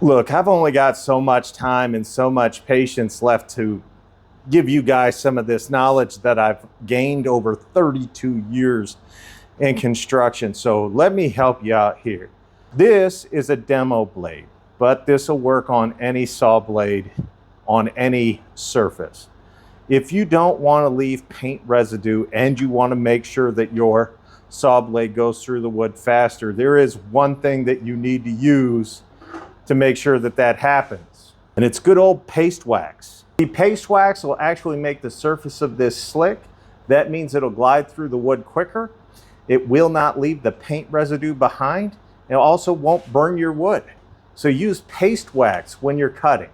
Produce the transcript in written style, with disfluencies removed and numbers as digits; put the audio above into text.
Look, I've only got so much time and so much patience left to give you guys some of this knowledge that I've gained over 32 years in construction. So let me help you out here. This is a demo blade, but this will work on any saw blade on any surface. If you don't want to leave paint residue and you want to make sure that your saw blade goes through the wood faster, there is one thing that you need to use to make sure that that happens. And it's good old paste wax. The paste wax will actually make the surface of this slick. That means it'll glide through the wood quicker. It will not leave the paint residue behind. It also won't burn your wood. So use paste wax when you're cutting.